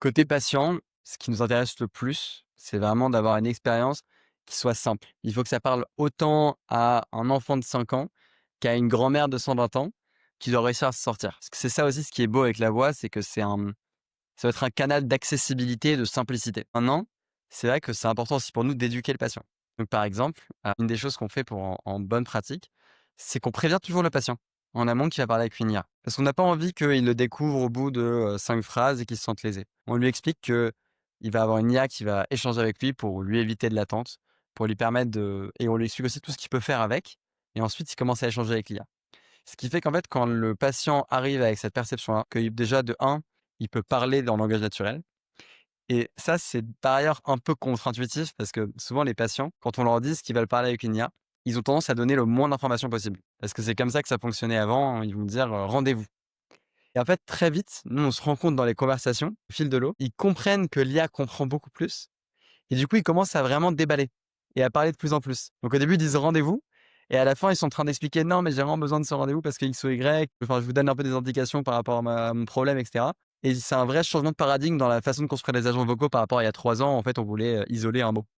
Côté patient, ce qui nous intéresse le plus, c'est vraiment d'avoir une expérience qui soit simple. Il faut que ça parle autant à un enfant de 5 ans qu'à une grand-mère de 120 ans qui doit réussir à se sortir. Parce que c'est ça aussi ce qui est beau avec la voix, c'est que ça va être un canal d'accessibilité et de simplicité. Maintenant, c'est vrai que c'est important aussi pour nous d'éduquer le patient. Donc par exemple, une des choses qu'on fait pour en bonne pratique, c'est qu'on prévient toujours le patient en amont qu'il va parler avec une IA. Parce qu'on n'a pas envie qu'il le découvre au bout de 5 phrases et qu'il se sente lésé. On lui explique que il va avoir une IA qui va échanger avec lui pour lui éviter de l'attente, pour lui permettre de et on lui explique aussi tout ce qu'il peut faire avec et ensuite il commence à échanger avec l'IA. Ce qui fait qu'en fait, quand le patient arrive avec cette perception-là, que déjà de un, il peut parler dans le langage naturel et ça, c'est par ailleurs un peu contre-intuitif parce que souvent les patients, quand on leur dit qu'ils veulent parler avec une IA, ils ont tendance à donner le moins d'informations possible. Parce que c'est comme ça que ça fonctionnait avant, ils vont dire: «Rendez-vous». Et en fait, très vite, nous, on se rend compte dans les conversations, au fil de l'eau, ils comprennent que l'IA comprend beaucoup plus et du coup, ils commencent à vraiment déballer et à parler de plus en plus. Donc au début, ils disent: «Rendez-vous» et à la fin, ils sont en train d'expliquer: «Non, mais j'ai vraiment besoin de ce rendez-vous parce que X ou Y, enfin, je vous donne un peu des indications par rapport à mon problème» et cetera. Et c'est un vrai changement de paradigme dans la façon de construire les agents vocaux par rapport à il y a 3 ans. En fait, on voulait, isoler un mot.